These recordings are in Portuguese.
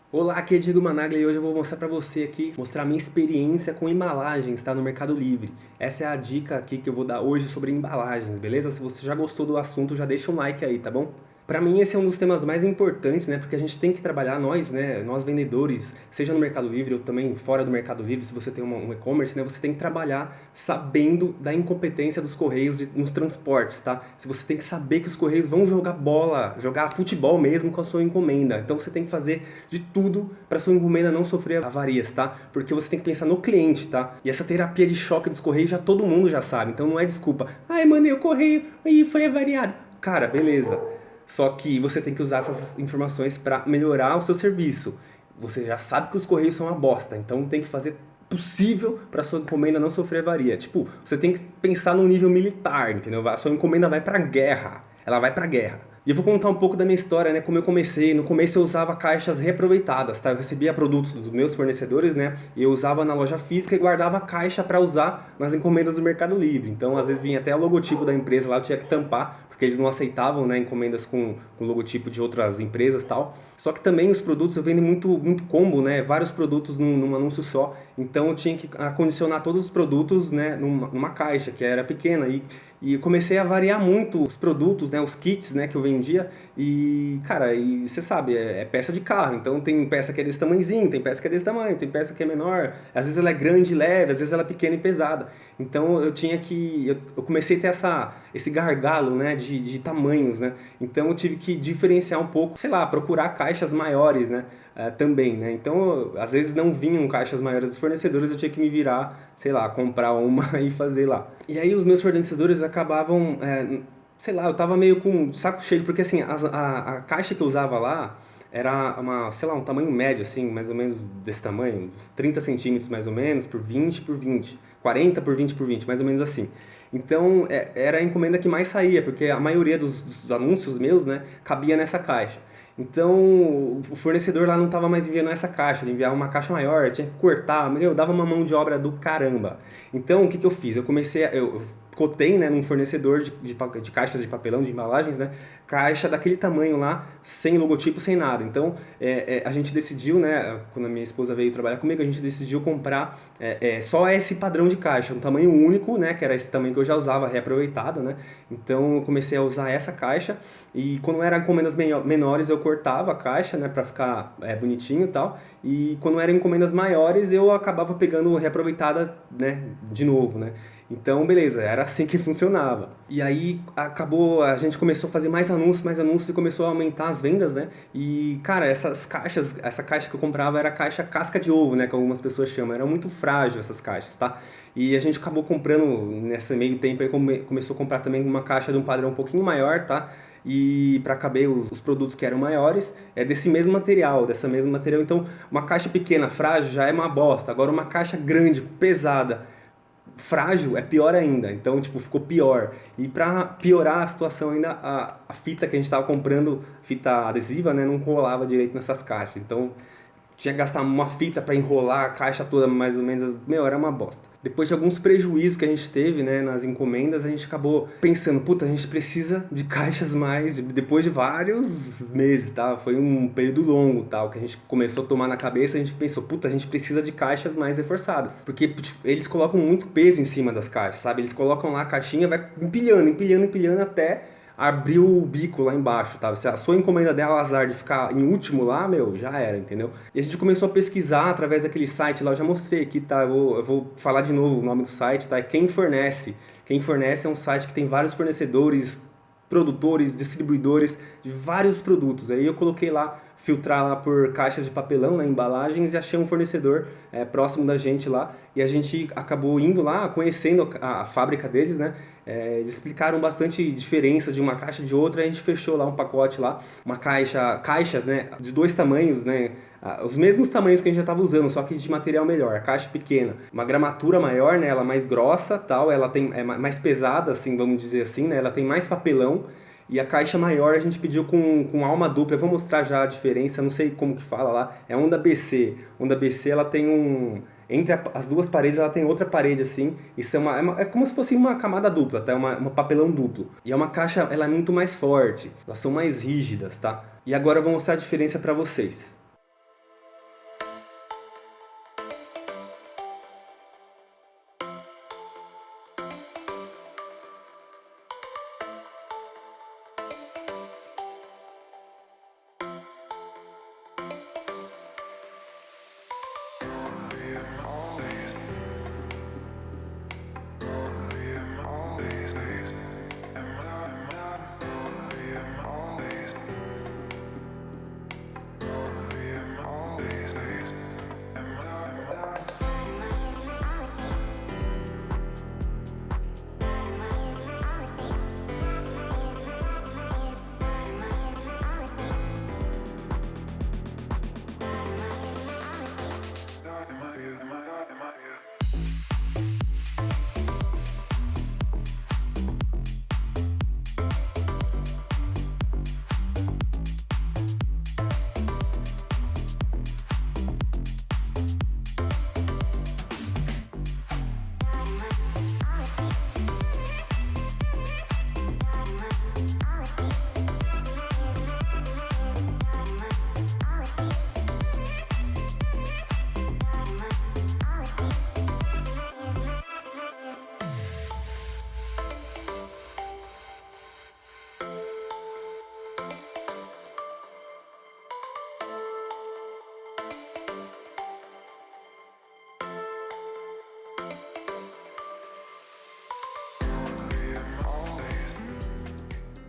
Olá, aqui é Diego Managlia e hoje eu vou mostrar pra você aqui, mostrar a minha experiência com embalagens, tá? No Mercado Livre. Essa é a dica aqui que eu vou dar hoje sobre embalagens, beleza? Se você já gostou do assunto, já deixa um like aí, tá bom? Pra mim esse é um dos temas mais importantes, né? Porque a gente tem que trabalhar, nós, né? Nós vendedores, seja no Mercado Livre ou também fora do Mercado Livre, se você tem um e-commerce, né? Você tem que trabalhar sabendo da incompetência dos Correios nos transportes, tá? Se você tem que saber que os Correios vão jogar bola, jogar futebol mesmo com a sua encomenda. Então você tem que fazer de tudo para sua encomenda não sofrer avarias, tá? Porque você tem que pensar no cliente, tá? E essa terapia de choque dos Correios já todo mundo já sabe, então não é desculpa. Ai, mandei o Correio e foi avariado. Cara, beleza. Só que você tem que usar essas informações para melhorar o seu serviço. Você já sabe que os Correios são uma bosta, então tem que fazer possível para sua encomenda não sofrer avaria. Tipo, você tem que pensar no nível militar, entendeu? A sua encomenda vai para guerra. Ela vai para guerra. E eu vou contar um pouco da minha história, né? Como eu comecei. No começo eu usava caixas reaproveitadas, tá? Eu recebia produtos dos meus fornecedores, né? E eu usava na loja física e guardava a caixa para usar nas encomendas do Mercado Livre. Então, às vezes vinha até o logotipo da empresa lá, eu tinha que tampar, porque eles não aceitavam, né, encomendas com logotipo de outras empresas e tal. Só que também os produtos eu vendo muito combo, né? Vários produtos num anúncio só. Então eu tinha que acondicionar todos os produtos, né, numa caixa que era pequena e comecei a variar muito os produtos, né, os kits, né, que eu vendia. E, cara, e você sabe, é peça de carro. Então tem peça que é desse tamanhozinho, tem peça que é desse tamanho, tem peça que é menor. Às vezes ela é grande e leve, às vezes ela é pequena e pesada. Então eu tinha que. Eu comecei a ter esse gargalo, né, de tamanhos, né? Então eu tive que diferenciar um pouco, sei lá, procurar caixas maiores, né? Também, né? Então, às vezes não vinham caixas maiores dos fornecedores, eu tinha que me virar, sei lá, comprar uma e fazer lá. E aí os meus fornecedores acabavam, sei lá, eu tava meio com saco cheio, porque assim, a caixa que eu usava lá era uma, sei lá, um tamanho médio, assim, mais ou menos desse tamanho, uns 30 centímetros mais ou menos, por 20 por 20, 40 por 20 por 20, mais ou menos assim. Então, era a encomenda que mais saía, porque a maioria dos anúncios meus, né, cabia nessa caixa. Então, o fornecedor lá não estava mais enviando essa caixa, ele enviava uma caixa maior, eu tinha que cortar, eu dava uma mão de obra do caramba. Então, o que eu fiz? Eu cotei, né, num fornecedor de caixas de papelão, de embalagens, né, caixa daquele tamanho lá, sem logotipo, sem nada. Então, a gente decidiu, né, quando a minha esposa veio trabalhar comigo, a gente decidiu comprar só esse padrão de caixa, um tamanho único, né, que era esse tamanho que eu já usava, reaproveitado, né. Então, eu comecei a usar essa caixa e quando eram encomendas menores, eu cortava a caixa, né, para ficar bonitinho e tal. E quando eram encomendas maiores, eu acabava pegando reaproveitada, né, de novo, né. Então, beleza, era assim que funcionava. E aí acabou, a gente começou a fazer mais anúncios e começou a aumentar as vendas, né? E, cara, essa caixa que eu comprava era a caixa casca de ovo, né? Que algumas pessoas chamam. Era muito frágil essas caixas, tá? E a gente acabou comprando, nesse meio tempo, aí começou a comprar também uma caixa de um padrão um pouquinho maior, tá? E para caber os produtos que eram maiores, desse mesmo material, dessa mesma material. Então, uma caixa pequena, frágil, já é uma bosta. Agora, uma caixa grande, pesada, frágil, é pior ainda. Então, tipo, ficou pior. E pra piorar a situação ainda, a fita que a gente tava comprando, fita adesiva, né, não rolava direito nessas caixas. Então, tinha que gastar uma fita para enrolar a caixa toda, mais ou menos. Meu, era uma bosta. Depois de alguns prejuízos que a gente teve, né, nas encomendas, a gente acabou pensando, puta, a gente precisa de caixas mais, depois de vários meses, tá? Foi um período longo, tal, que a gente começou a tomar na cabeça, a gente pensou, puta, a gente precisa de caixas mais reforçadas. Porque tipo, eles colocam muito peso em cima das caixas, sabe? Eles colocam lá a caixinha, vai empilhando, empilhando, empilhando até abriu o bico lá embaixo, tá? Se a sua encomenda der o azar de ficar em último lá, meu, já era, entendeu? E a gente começou a pesquisar através daquele site lá, eu já mostrei aqui, tá? Eu vou falar de novo o nome do site, tá? É Quem Fornece. Quem Fornece é um site que tem vários fornecedores, produtores, distribuidores de vários produtos. Aí eu coloquei lá, filtrar lá por caixas de papelão, né, embalagens, e achei um fornecedor próximo da gente lá. E a gente acabou indo lá, conhecendo a fábrica deles, né? Eles explicaram bastante diferença de uma caixa de outra, a gente fechou lá um pacote lá, uma caixas, né, de dois tamanhos, né, os mesmos tamanhos que a gente já estava usando, só que de material melhor, a caixa pequena, uma gramatura maior, né, ela mais grossa, tal, ela é mais pesada, assim, vamos dizer assim, né, ela tem mais papelão, e a caixa maior a gente pediu com alma dupla. Eu vou mostrar já a diferença, não sei como que fala lá. É onda BC. Onda BC ela tem entre as duas paredes ela tem outra parede assim. Isso é como se fosse uma camada dupla, tá? Uma papelão duplo. E é uma caixa, ela é muito mais forte. Elas são mais rígidas, tá? E agora eu vou mostrar a diferença para vocês.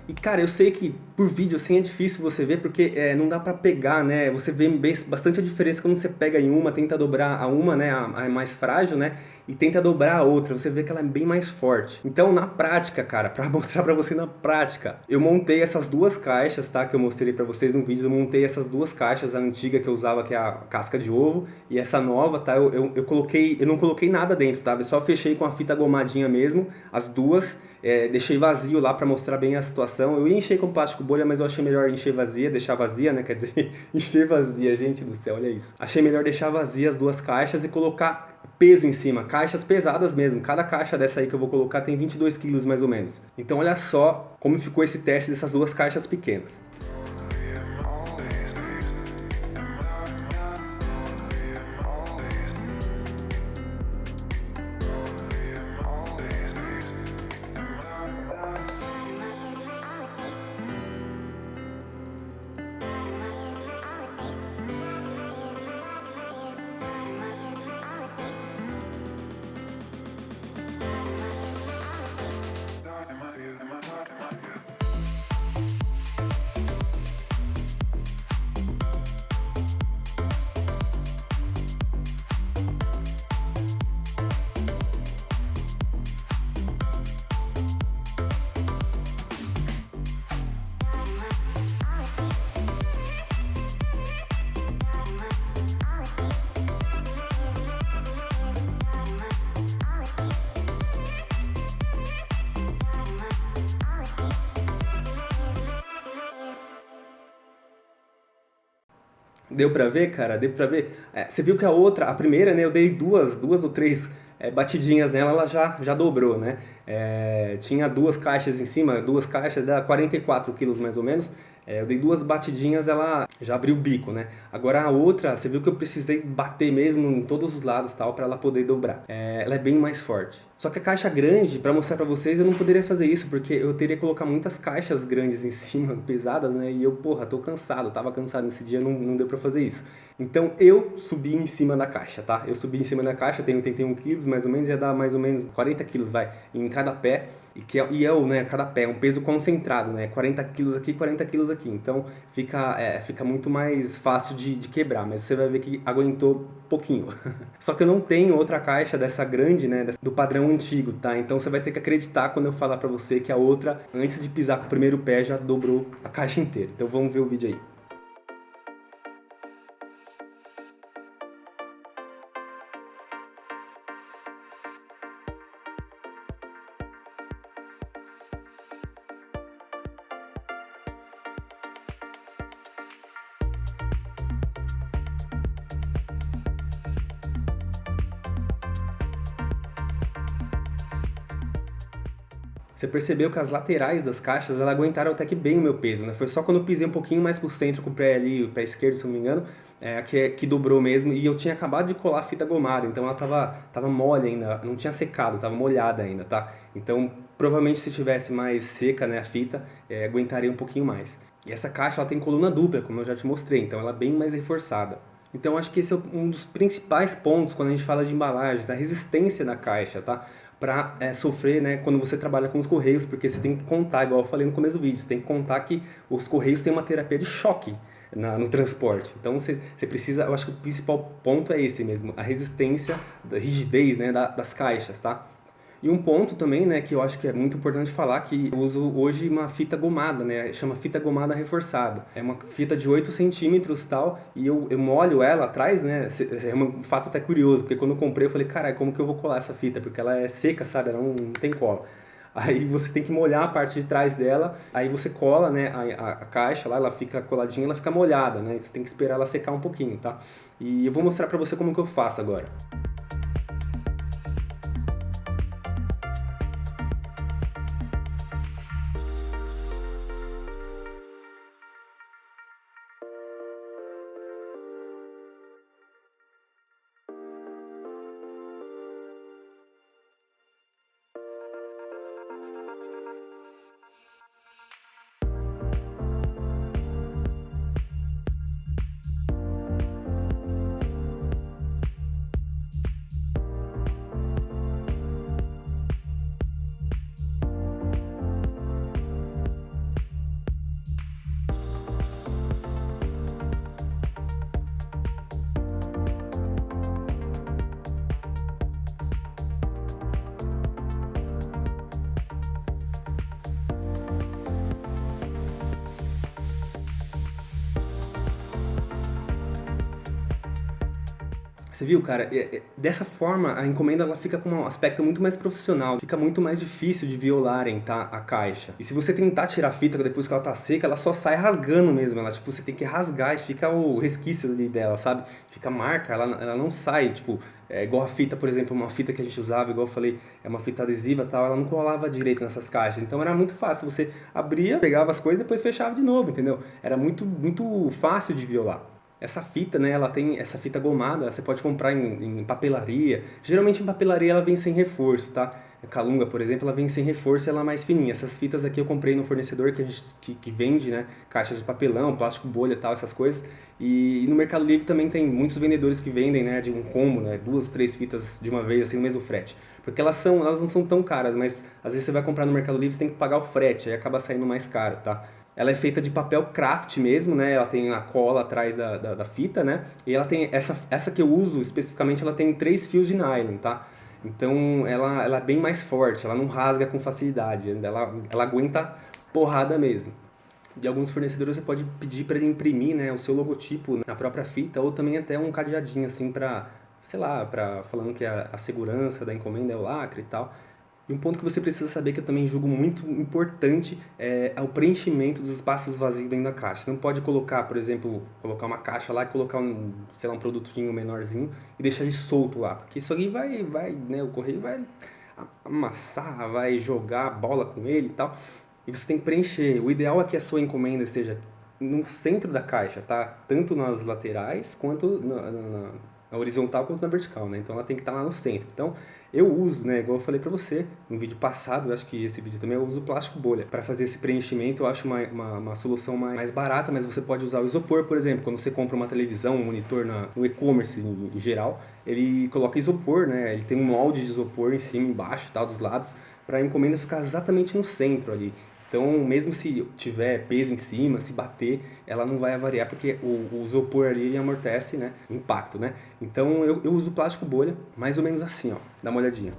E cara, eu sei que por vídeo assim é difícil você ver porque não dá pra pegar, né? Você vê bastante a diferença quando você pega em uma, tenta dobrar a uma, né? A mais frágil, né? E tenta dobrar a outra, você vê que ela é bem mais forte. Então, na prática, cara, pra mostrar pra você na prática, eu montei essas duas caixas, tá? Que eu mostrei pra vocês no vídeo, eu montei essas duas caixas, a antiga que eu usava, que é a casca de ovo, e essa nova, tá? Eu não coloquei nada dentro, tá? Eu só fechei com a fita gomadinha mesmo, as duas, deixei vazio lá pra mostrar bem a situação. Eu ia encher com plástico bolha, mas eu achei melhor encher vazia, deixar vazia, né? Quer dizer, encher vazia, gente do céu, olha isso. Achei melhor deixar vazia as duas caixas e colocar peso em cima, caixas pesadas mesmo. Cada caixa dessa aí que eu vou colocar tem 22 quilos mais ou menos. Então olha só como ficou esse teste dessas duas caixas pequenas. Deu pra ver, cara? Deu pra ver? Você viu que a outra, a primeira, né? Eu dei duas ou três batidinhas nela, ela já dobrou, né? Tinha duas caixas em cima, duas caixas, dá 44 quilos mais ou menos. Eu dei duas batidinhas, ela já abriu o bico, né? Agora a outra, você viu que eu precisei bater mesmo em todos os lados tal para ela poder dobrar. Ela é bem mais forte. Só que a caixa grande, para mostrar para vocês, eu não poderia fazer isso porque eu teria que colocar muitas caixas grandes em cima, pesadas, né? E eu, porra, tô cansado, tava cansado nesse dia, não deu para fazer isso. Então eu subi em cima da caixa, tá? Eu subi em cima da caixa, tem 81 quilos mais ou menos, ia dar mais ou menos 40 quilos, vai, em cada pé. Né, cada pé é um peso concentrado, né? 40 quilos aqui, 40 quilos aqui. Então fica muito mais fácil de quebrar, mas você vai ver que aguentou pouquinho. Só que eu não tenho outra caixa dessa grande, né? Do padrão antigo, tá? Então você vai ter que acreditar quando eu falar pra você que a outra, antes de pisar com o primeiro pé, já dobrou a caixa inteira. Então vamos ver o vídeo aí. Você percebeu que as laterais das caixas, elas aguentaram até que bem o meu peso, né? Foi só quando eu pisei um pouquinho mais pro centro com o pé ali, o pé esquerdo, se não me engano, que dobrou mesmo. E eu tinha acabado de colar a fita gomada, então ela tava mole ainda, não tinha secado, tava molhada ainda, tá? Então, provavelmente se tivesse mais seca, né, a fita, aguentaria um pouquinho mais. E essa caixa, ela tem coluna dupla, como eu já te mostrei, então ela é bem mais reforçada. Então acho que esse é um dos principais pontos quando a gente fala de embalagens, a resistência da caixa, tá? Para sofrer, né, quando você trabalha com os correios, porque você tem que contar, igual eu falei no começo do vídeo, você tem que contar que os correios têm uma terapia de choque no transporte. Então você precisa, eu acho que o principal ponto é esse mesmo, a resistência, a rigidez, né, das caixas, tá? E um ponto também, né, que eu acho que é muito importante falar, que eu uso hoje uma fita gomada, né, chama fita gomada reforçada. É uma fita de 8 centímetros e tal, e eu molho ela atrás, né, é um fato até curioso, porque quando eu comprei eu falei, caralho, como que eu vou colar essa fita? Porque ela é seca, sabe, ela não tem cola. Aí você tem que molhar a parte de trás dela, aí você cola, né, a caixa lá, ela fica coladinha, ela fica molhada, né, você tem que esperar ela secar um pouquinho, tá? E eu vou mostrar pra você como que eu faço agora. Você viu, cara? Dessa forma, a encomenda ela fica com um aspecto muito mais profissional, fica muito mais difícil de violarem, tá, a caixa. E se você tentar tirar a fita depois que ela tá seca, ela só sai rasgando mesmo. Ela, tipo, você tem que rasgar e fica o resquício ali dela, sabe? Fica marca, ela não sai, tipo, é igual a fita, por exemplo, uma fita que a gente usava, igual eu falei, é uma fita adesiva e tal, ela não colava direito nessas caixas. Então era muito fácil, você abria, pegava as coisas e depois fechava de novo, entendeu? Era muito fácil de violar. Essa fita, né, ela tem essa fita gomada, você pode comprar em papelaria. Geralmente em papelaria ela vem sem reforço, tá? A Calunga, por exemplo, ela vem sem reforço, ela é mais fininha. Essas fitas aqui eu comprei no fornecedor que vende, né, caixas de papelão, plástico bolha e tal, essas coisas. E no Mercado Livre também tem muitos vendedores que vendem, né, de um combo, né, 2, 3 fitas de uma vez, assim, no mesmo frete. Porque elas não são tão caras, mas às vezes você vai comprar no Mercado Livre, você tem que pagar o frete, aí acaba saindo mais caro, tá? Ela é feita de papel craft mesmo, né? Ela tem a cola atrás da fita, né? E ela tem essa que eu uso especificamente, ela tem 3 fios de nylon, tá? Então ela é bem mais forte, ela não rasga com facilidade, ela aguenta porrada mesmo. De alguns fornecedores você pode pedir para ele imprimir, né, o seu logotipo na própria fita ou também até um cadeadinho assim para, sei lá, para falando que a segurança da encomenda é o lacre e tal. E um ponto que você precisa saber, que eu também julgo muito importante, é o preenchimento dos espaços vazios dentro da caixa. Você não pode colocar, por exemplo, colocar uma caixa lá e colocar sei lá, um produtinho menorzinho e deixar ele solto lá. Porque isso aqui né, o correio vai amassar, vai jogar a bola com ele e tal. E você tem que preencher. O ideal é que a sua encomenda esteja no centro da caixa, tá? Tanto nas laterais quanto na horizontal quanto na vertical, né? Então ela tem que estar lá no centro. Então eu uso, né, igual eu falei pra você no vídeo passado, eu acho que esse vídeo também, eu uso plástico bolha. Para fazer esse preenchimento eu acho uma solução mais barata, mas você pode usar o isopor, por exemplo. Quando você compra uma televisão, um monitor no e-commerce em geral, ele coloca isopor, né? Ele tem um molde de isopor em cima, embaixo, tal, dos lados, para a encomenda ficar exatamente no centro ali. Então, mesmo se tiver peso em cima, se bater, ela não vai avariar, porque o isopor ali ele amortece, né, o impacto, né? Então, eu uso plástico bolha, mais ou menos assim, ó. Dá uma olhadinha.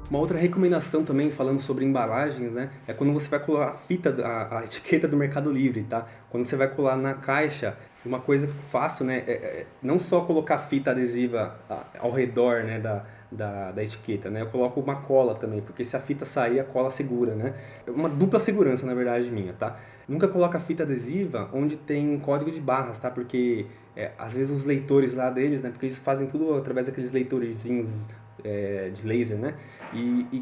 Uma outra recomendação também, falando sobre embalagens, né, é quando você vai colar a fita, a etiqueta do Mercado Livre, tá? Quando você vai colar na caixa, uma coisa que eu faço, né, não só colocar fita adesiva ao redor, né, da etiqueta, né, eu coloco uma cola também, porque se a fita sair, a cola segura, né? É uma dupla segurança, na verdade, minha, tá? Nunca coloca fita adesiva onde tem código de barras, tá? Porque às vezes os leitores lá deles, né, porque eles fazem tudo através daqueles leitorzinhos de laser, né?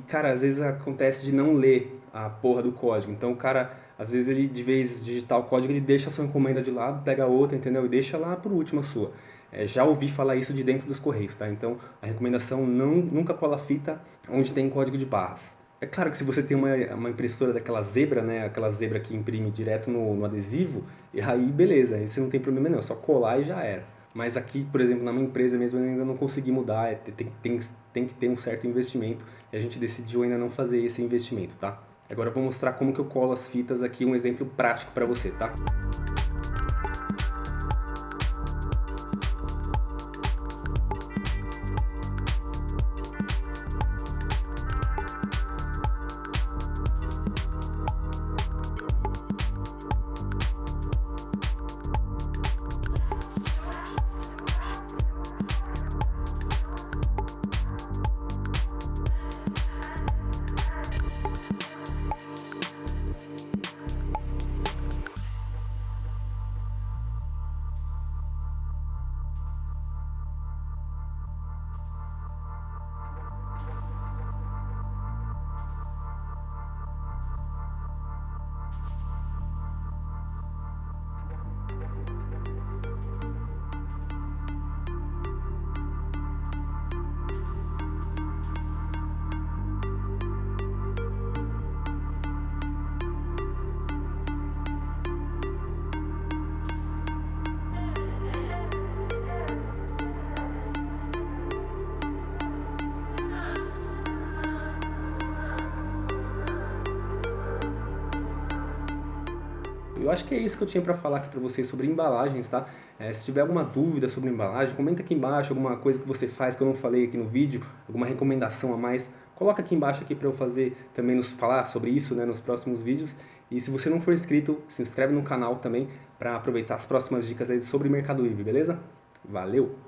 Cara, às vezes acontece de não ler a porra do código. Então, o cara, às vezes, ele, de vez de digitar o código, ele deixa a sua encomenda de lado, pega outra, entendeu? E deixa lá por último a sua. Já ouvi falar isso de dentro dos Correios, tá? Então, a recomendação, nunca cola fita onde tem código de barras. É claro que se você tem uma impressora daquela zebra, né? Aquela zebra que imprime direto no adesivo, e aí beleza, aí você não tem problema não, é só colar e já era. Mas aqui, por exemplo, na minha empresa mesmo, eu ainda não consegui mudar, tem que ter um certo investimento, e a gente decidiu ainda não fazer esse investimento, tá? Agora eu vou mostrar como que eu colo as fitas aqui, um exemplo prático para você, tá? Eu acho que é isso que eu tinha para falar aqui para vocês sobre embalagens, tá? Se tiver alguma dúvida sobre embalagem, comenta aqui embaixo alguma coisa que você faz que eu não falei aqui no vídeo, alguma recomendação a mais, coloca aqui embaixo aqui para eu fazer também falar sobre isso, né, nos próximos vídeos. E se você não for inscrito, se inscreve no canal também para aproveitar as próximas dicas aí sobre Mercado Livre, beleza? Valeu!